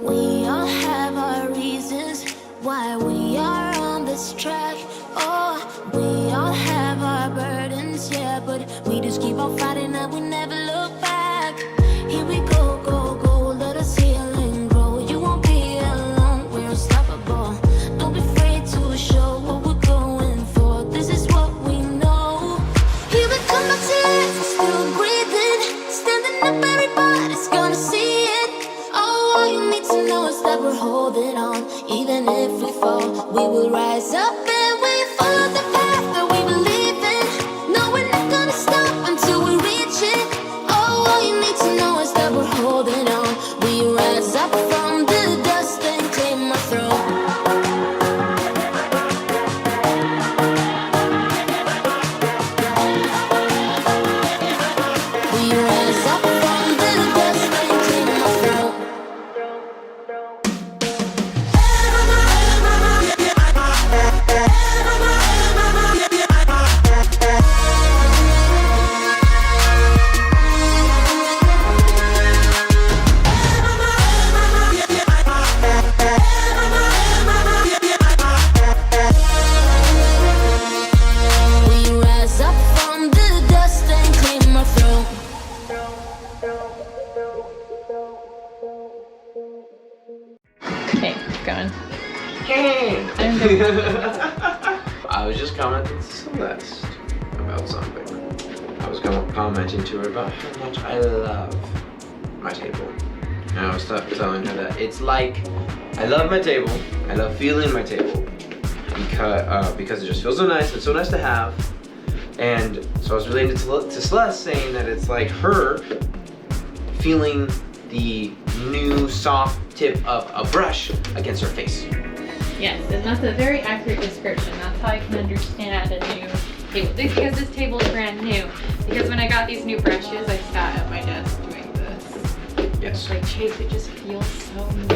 We all have our reasons why we are on this track. Oh, we all have our burdens, yeah, but we just keep on fighting and we never look back. Here we go, go, go, let us heal and grow. You won't be alone, we're unstoppable. Don't be afraid to show what we're going for. This is what we know. Here we come back to life, still breathing, standing up, everybody's gonna see it. Oh, all you need to know is that we're holding on. Even if we fall, we will rise up and we follow the path that we believe in. No, we're not gonna stop until we reach it. Oh, all you need to know is that we're holding on. We rise up from the dust and claim our throne. We rise up from the dust and claim our throne. We rise up from the dust and claim our throne. Okay, going. I was just commenting to Celeste about something. I was commenting to her about how much I love my table. And I was telling her that it's like, I love my table, I love feeling my table, because it just feels so nice, it's so nice to have. And so I was relating to Celeste, saying that it's like her feeling the new soft tip of a brush against her face. Yes, and that's a very accurate description. That's how I can understand a new table. Because this table is brand new. Because when I got these new brushes, I sat at my desk doing this. Yes. It's like, Chase, it just feels so nice.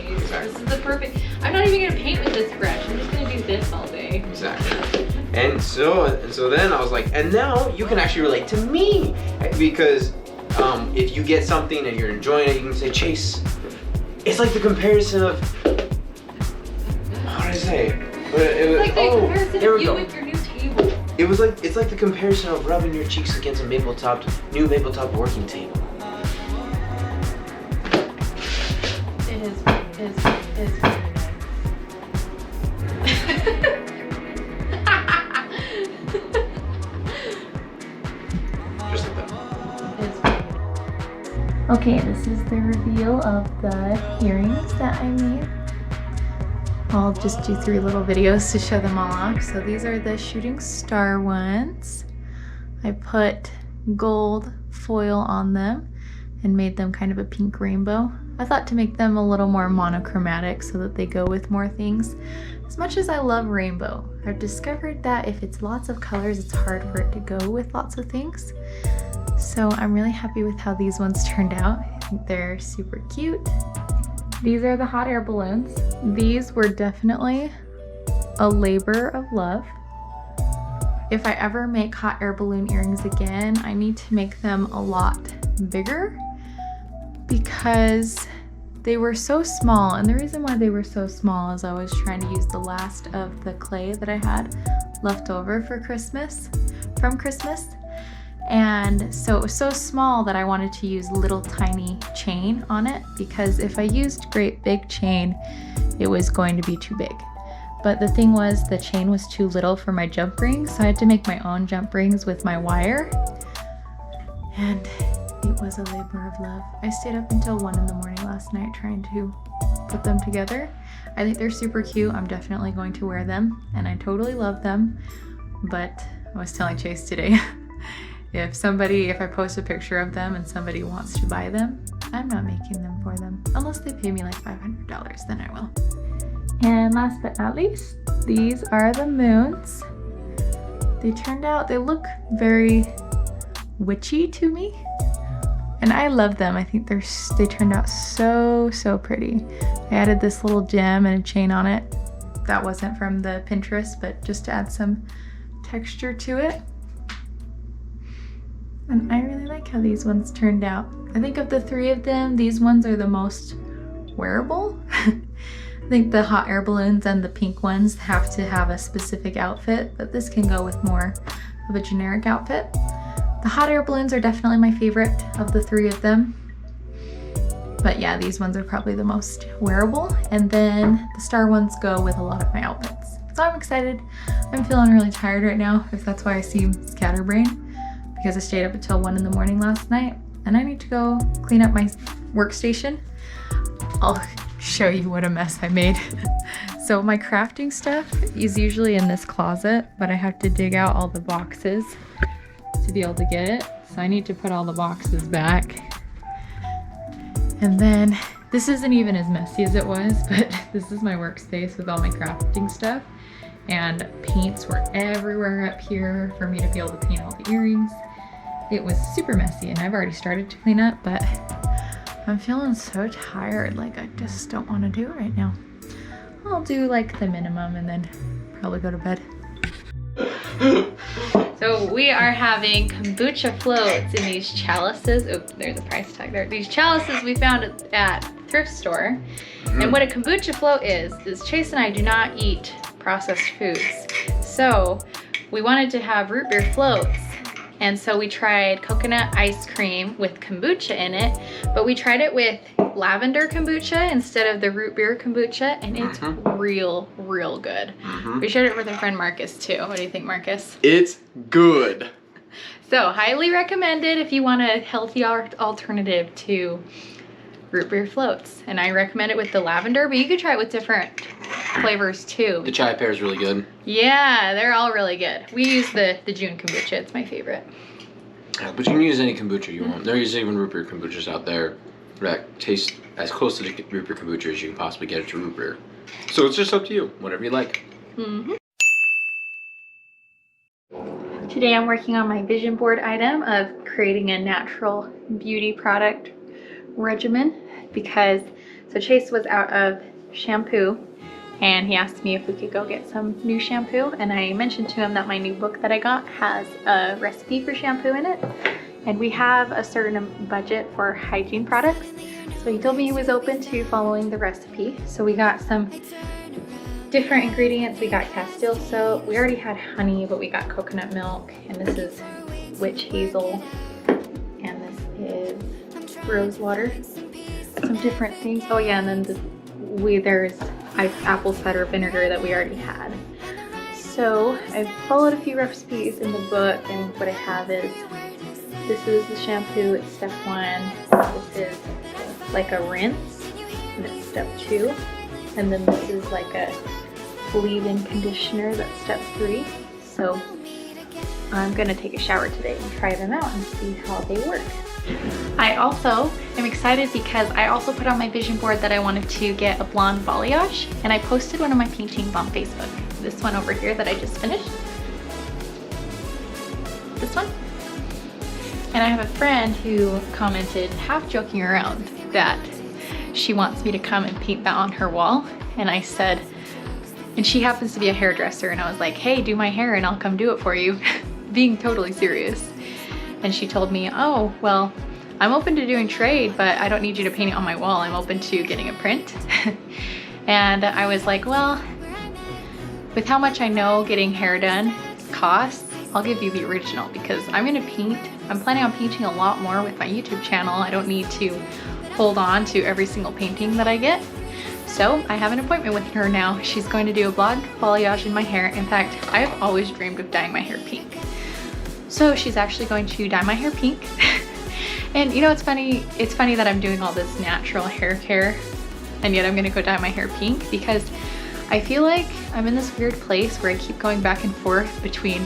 Exactly. This is the perfect. I'm not even gonna paint with this brush. I'm just gonna do this all day. Exactly. And so then I was like, and now you can actually relate to me, because if you get something and you're enjoying it, you can say, Chase, it's like the comparison of, how did I say? But it was It's like the comparison there of we you go. with your new table. It's like the comparison of rubbing your cheeks against a new Mapletop working table. It is very nice. Just like that. Okay, this is the reveal of the earrings that I made. I'll just do 3 little videos to show them all off. So these are the shooting star ones. I put gold foil on them and made them kind of a pink rainbow. I thought to make them a little more monochromatic so that they go with more things. As much as I love rainbow, I've discovered that if it's lots of colors, it's hard for it to go with lots of things. So I'm really happy with how these ones turned out. I think they're super cute. These are the hot air balloons. These were definitely a labor of love. If I ever make hot air balloon earrings again, I need to make them a lot bigger because they were so small. And the reason why they were so small is I was trying to use the last of the clay that I had left over from Christmas. And so it was so small that I wanted to use little tiny chain on it, because if I used great big chain, it was going to be too big. But the thing was, the chain was too little for my jump rings, so I had to make my own jump rings with my wire. And it was a labor of love. I stayed up until 1 in the morning last night trying to put them together. I think they're super cute. I'm definitely going to wear them, and I totally love them. But I was telling Chase today, if I post a picture of them and somebody wants to buy them, I'm not making them for them. Unless they pay me like $500, then I will. And last but not least, these are the moons. They look very witchy to me. And I love them. I think they turned out so pretty. I added this little gem and a chain on it. That wasn't from the Pinterest, but just to add some texture to it. And I really like like how these ones turned out. I think of the three of them, these ones are the most wearable. I think the hot air balloons and the pink ones have to have a specific outfit, but this can go with more of a generic outfit. The hot air balloons are definitely my favorite of the three of them. But yeah, these ones are probably the most wearable. And then the star ones go with a lot of my outfits. So I'm excited. I'm feeling really tired right now, if that's why I seem scatterbrained, because I stayed up until 1 in the morning last night and I need to go clean up my workstation. I'll show you what a mess I made. So my crafting stuff is usually in this closet, but I have to dig out all the boxes to be able to get it. So I need to put all the boxes back. And then this isn't even as messy as it was, but this is my workspace with all my crafting stuff. And paints were everywhere up here for me to be able to paint all the earrings. It was super messy and I've already started to clean up, but I'm feeling so tired. Like I just don't want to do it right now. I'll do like the minimum and then probably go to bed. So we are having kombucha floats in these chalices. Oh, there's a price tag there. These chalices we found at thrift store. And what a kombucha float is Chase and I do not eat processed foods. So we wanted to have root beer floats. And so we tried coconut ice cream with kombucha in it, but we tried it with lavender kombucha instead of the root beer kombucha, and it's real good. We shared it with our friend Marcus too. What do you think, Marcus? It's good. So highly recommended if you want a healthy alternative to root beer floats. And I recommend it with the lavender, but you could try it with different flavors too. The chai pear is really good. Yeah, they're all really good. We use the June kombucha. It's my favorite. Yeah, but you can use any kombucha you want. There's even root beer kombuchas out there that taste as close to the root beer kombucha as you can possibly get it to root beer. So it's just up to you, whatever you like. Today I'm working on my vision board item of creating a natural beauty product regimen, because so Chase was out of shampoo and he asked me if we could go get some new shampoo, and I mentioned to him that my new book that I got has a recipe for shampoo in it, and we have a certain budget for hygiene products. So he told me he was open to following the recipe. So we got some different ingredients. We got Castile soap. We already had honey, but we got coconut milk, and this is witch hazel, and this is rose water. Some different things. Oh yeah, and then there's apple cider vinegar that we already had. So I've followed a few recipes in the book, and what I have is, this is the shampoo, it's step 1. This is like a rinse, and it's step 2. And then this is like a leave-in conditioner, that's step 3. So I'm gonna take a shower today and try them out and see how they work. I also am excited because I also put on my vision board that I wanted to get a blonde balayage, and I posted one of my paintings on Facebook. This one over here that I just finished. This one. And I have a friend who commented, half joking around, that she wants me to come and paint that on her wall. And I said, and she happens to be a hairdresser, and I was like, hey, do my hair and I'll come do it for you. Being totally serious. And she told me, oh, well, I'm open to doing trade, but I don't need you to paint it on my wall. I'm open to getting a print. And I was like, well, with how much I know getting hair done costs, I'll give you the original, because I'm planning on painting a lot more with my YouTube channel. I don't need to hold on to every single painting that I get. So I have an appointment with her now. She's going to do a blonde balayage in my hair. In fact, I've always dreamed of dyeing my hair pink. So she's actually going to dye my hair pink. And you know, it's funny that I'm doing all this natural hair care, and yet I'm gonna go dye my hair pink, because I feel like I'm in this weird place where I keep going back and forth between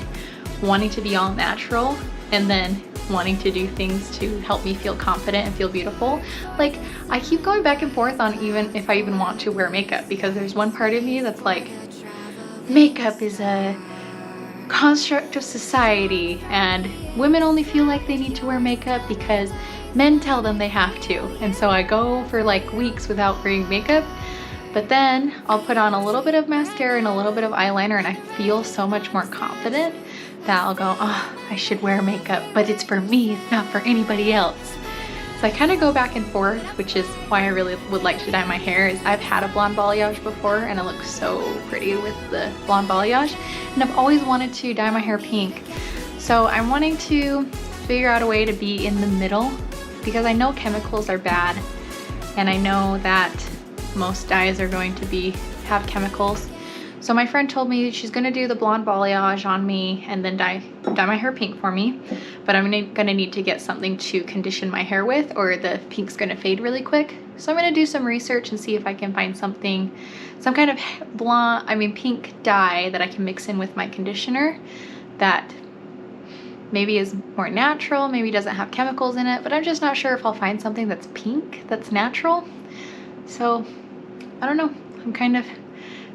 wanting to be all natural and then wanting to do things to help me feel confident and feel beautiful. Like, I keep going back and forth on even if I even want to wear makeup, because there's one part of me that's like, makeup is a construct of society and women only feel like they need to wear makeup because men tell them they have to. And so I go for like weeks without wearing makeup, but then I'll put on a little bit of mascara and a little bit of eyeliner and I feel so much more confident. that I'll go, oh, I should wear makeup, but it's for me, it's not for anybody else. So I kind of go back and forth, which is why I really would like to dye my hair. Is I've had a blonde balayage before and it looks so pretty with the blonde balayage, and I've always wanted to dye my hair pink. So I'm wanting to figure out a way to be in the middle, because I know chemicals are bad and I know that most dyes are going to have chemicals. So my friend told me she's gonna do the blonde balayage on me and then dye my hair pink for me. But I'm gonna need to get something to condition my hair with, or the pink's gonna fade really quick. So I'm gonna do some research and see if I can find something, some kind of pink dye that I can mix in with my conditioner that maybe is more natural, maybe doesn't have chemicals in it, but I'm just not sure if I'll find something that's pink, that's natural. So I don't know, I'm kind of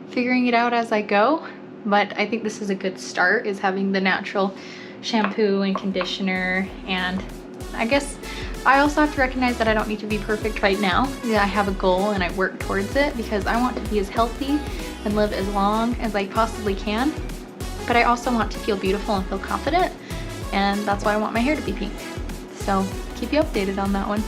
figuring it out as I go, but I think this is a good start, is having the natural shampoo and conditioner. And I guess I also have to recognize that I don't need to be perfect right now. Yeah, I have a goal and I work towards it because I want to be as healthy and live as long as I possibly can, but I also want to feel beautiful and feel confident, and that's why I want my hair to be pink. So keep you updated on that one.